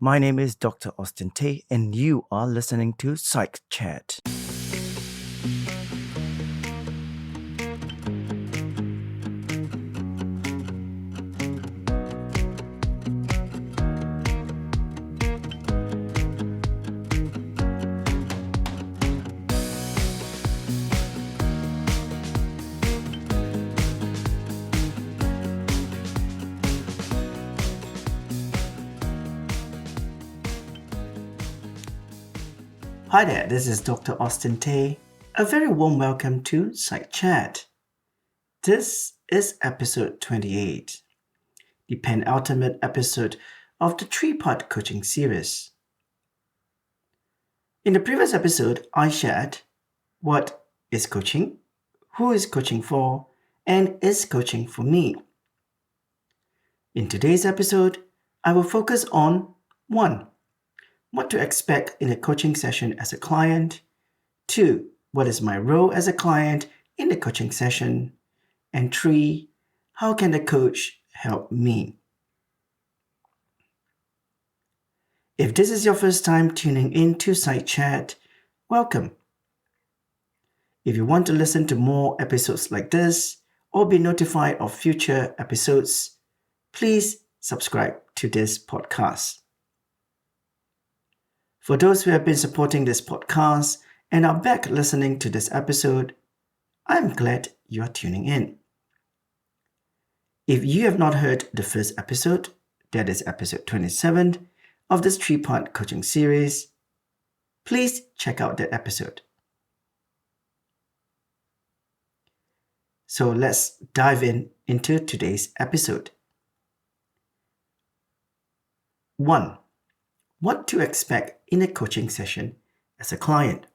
My name is Dr. Austin Tay, and you are listening to Psych Chat. Hi there, this is Dr. Austin Tay. A very warm welcome to Psych Chat. This is episode 28, the penultimate episode of the three-part coaching series. In the previous episode, I shared what is coaching, who is coaching for, and is coaching for me. In today's episode, I will focus on 1. What to expect in a coaching session as a client. 2. What is my role as a client in the coaching session? And 3. How can the coach help me? If this is your first time tuning in to Psych Chat, welcome. If you want to listen to more episodes like this or be notified of future episodes, please subscribe to this podcast. For those who have been supporting this podcast and are back listening to this episode, I'm glad you are tuning in. If you have not heard the first episode, that is episode 27 of this three-part coaching series, please check out that episode. So let's dive into today's episode. 1. What to expect in a coaching session as a client.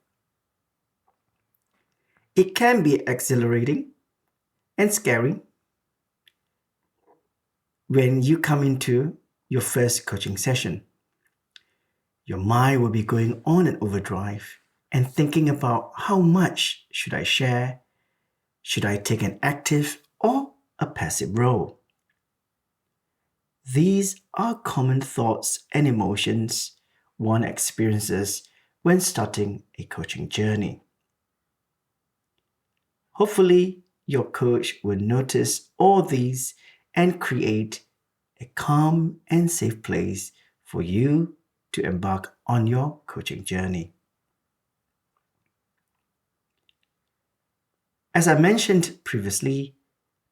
It can be exhilarating and scary when you come into your first coaching session. Your mind will be going on an overdrive and thinking about how much should I share? Should I take an active or a passive role? These are common thoughts and emotions one experiences when starting a coaching journey. Hopefully, your coach will notice all these and create a calm and safe place for you to embark on your coaching journey. As I mentioned previously,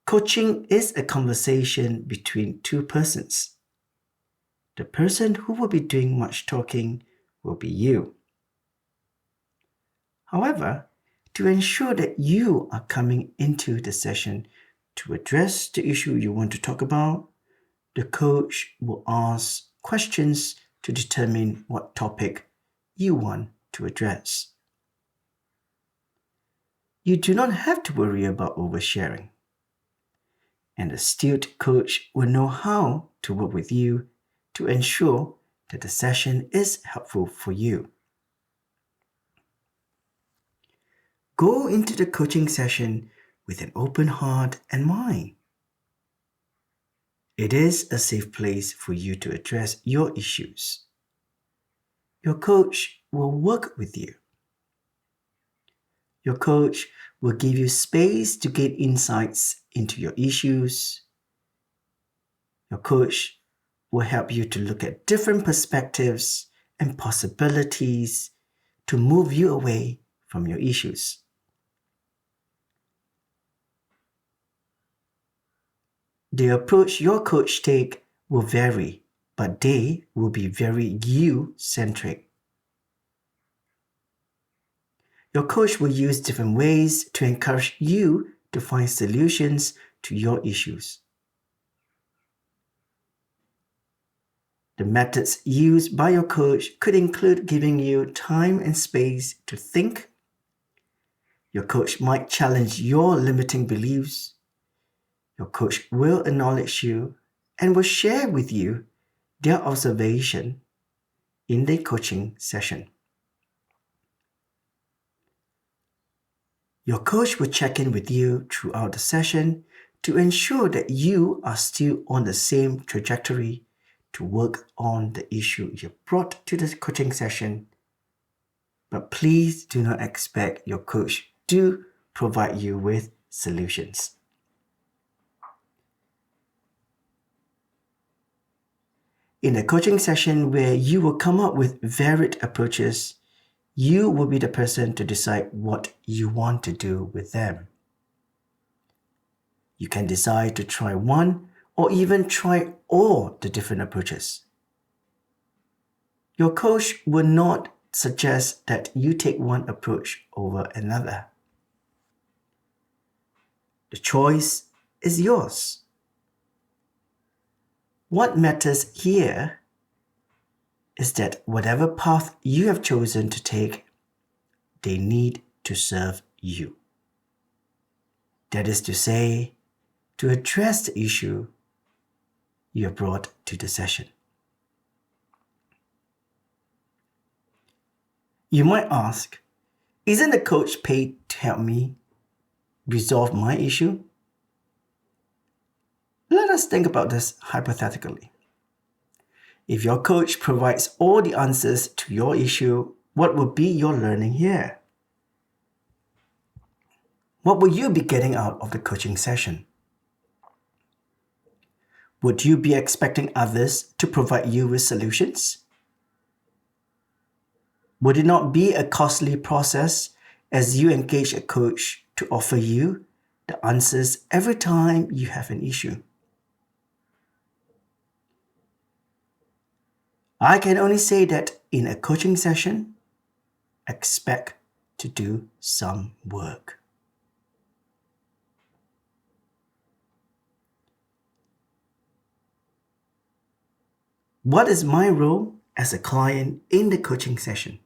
coaching is a conversation between two persons. The person who will be doing much talking will be you. However, to ensure that you are coming into the session to address the issue you want to talk about, the coach will ask questions to determine what topic you want to address. You do not have to worry about oversharing. An astute coach will know how to work with you to ensure that the session is helpful for you. Go into the coaching session with an open heart and mind. It is a safe place for you to address your issues. Your coach will work with you. Your coach will give you space to get insights into your issues. Your coach will help you to look at different perspectives and possibilities to move you away from your issues. The approach your coach take will vary, but they will be very you-centric. Your coach will use different ways to encourage you to find solutions to your issues. The methods used by your coach could include giving you time and space to think. Your coach might challenge your limiting beliefs. Your coach will acknowledge you and will share with you their observation in the coaching session. Your coach will check in with you throughout the session to ensure that you are still on the same trajectory to work on the issue you brought to the coaching session, but please do not expect your coach to provide you with solutions. In a coaching session where you will come up with varied approaches, you will be the person to decide what you want to do with them. You can decide to try one or even try all the different approaches. Your coach will not suggest that you take one approach over another. The choice is yours. What matters here is that whatever path you have chosen to take, they need to serve you. That is to say, to address the issue you have brought to the session. You might ask, isn't the coach paid to help me resolve my issue? Let us think about this hypothetically. If your coach provides all the answers to your issue, what will be your learning here? What will you be getting out of the coaching session? Would you be expecting others to provide you with solutions? Would it not be a costly process as you engage a coach to offer you the answers every time you have an issue? I can only say that in a coaching session, expect to do some work. What is my role as a client in the coaching session?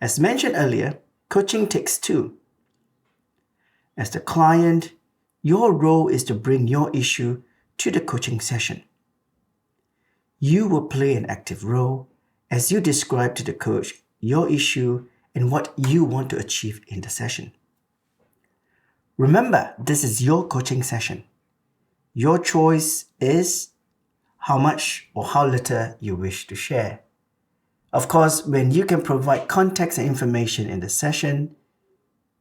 As mentioned earlier, coaching takes two. As the client, your role is to bring your issue to the coaching session. You will play an active role as you describe to the coach your issue and what you want to achieve in the session. Remember, this is your coaching session. Your choice is how much or how little you wish to share. Of course, when you can provide context and information in the session,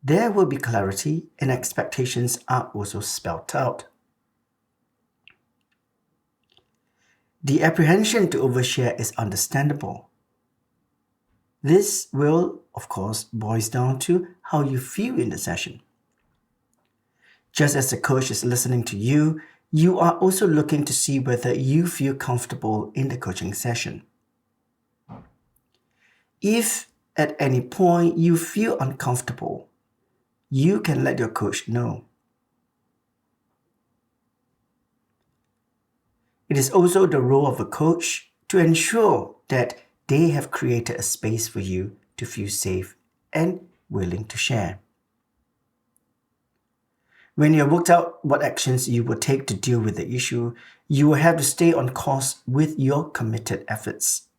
there will be clarity and expectations are also spelled out. The apprehension to overshare is understandable. This will, of course, boils down to how you feel in the session. Just as the coach is listening to you, you are also looking to see whether you feel comfortable in the coaching session. If at any point you feel uncomfortable, you can let your coach know. It is also the role of a coach to ensure that they have created a space for you to feel safe and willing to share. When you have worked out what actions you will take to deal with the issue, you will have to stay on course with your committed efforts.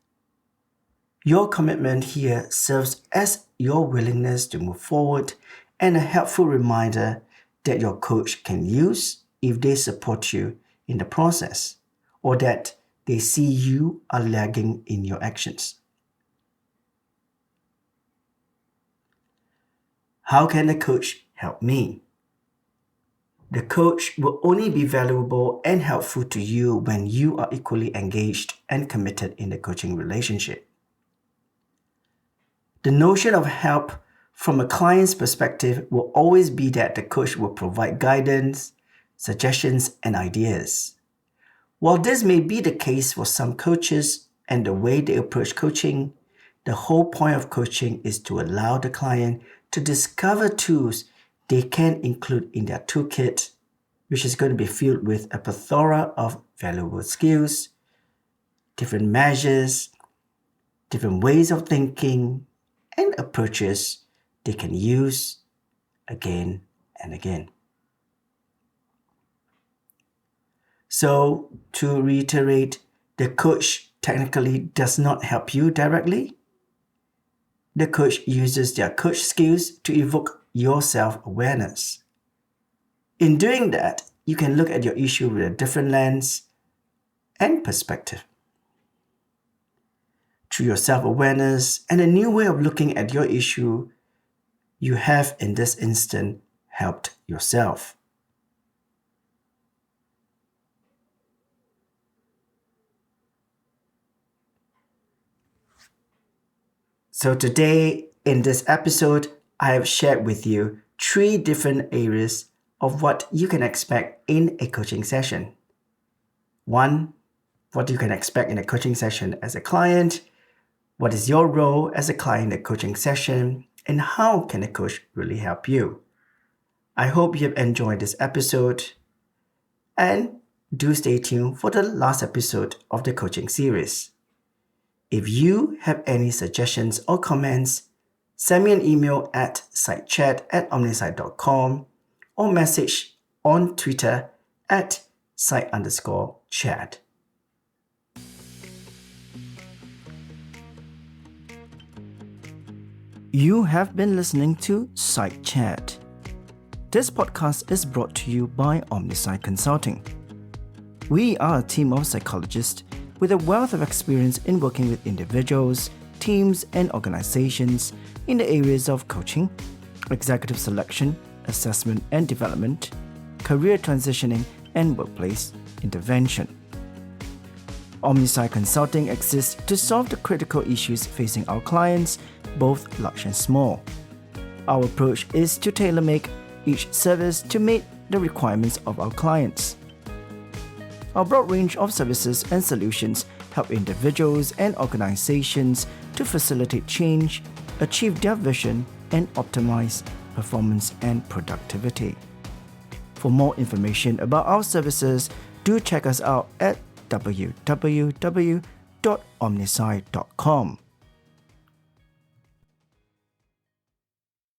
Your commitment here serves as your willingness to move forward and a helpful reminder that your coach can use if they support you in the process or that they see you are lagging in your actions. How can a coach help me? The coach will only be valuable and helpful to you when you are equally engaged and committed in the coaching relationship. The notion of help from a client's perspective will always be that the coach will provide guidance, suggestions, and ideas. While this may be the case for some coaches and the way they approach coaching, the whole point of coaching is to allow the client to discover tools they can include in their toolkit, which is going to be filled with a plethora of valuable skills, different measures, different ways of thinking, and approaches they can use again and again. So, to reiterate, the coach technically does not help you directly. The coach uses their coach skills to evoke your self-awareness. In doing that, you can look at your issue with a different lens, and perspective. Through your self-awareness and a new way of looking at your issue, you have in this instant helped yourself. So today, in this episode, I have shared with you 3 different areas of what you can expect in a coaching session. 1, what you can expect in a coaching session as a client, what is your role as a client in a coaching session, and how can a coach really help you? I hope you have enjoyed this episode, and do stay tuned for the last episode of the coaching series. If you have any suggestions or comments, send me an email at psychchat@omnisci.com or message on Twitter at psych_chat. You have been listening to Psych Chat. This podcast is brought to you by OmniSci Consulting. We are a team of psychologists with a wealth of experience in working with individuals, teams, and organizations in the areas of coaching, executive selection, assessment and development, career transitioning, and workplace intervention. OmniSci Consulting exists to solve the critical issues facing our clients, both large and small. Our approach is to tailor-make each service to meet the requirements of our clients. Our broad range of services and solutions help individuals and organizations to facilitate change, achieve their vision, and optimize performance and productivity. For more information about our services, do check us out at www.omnisci.com.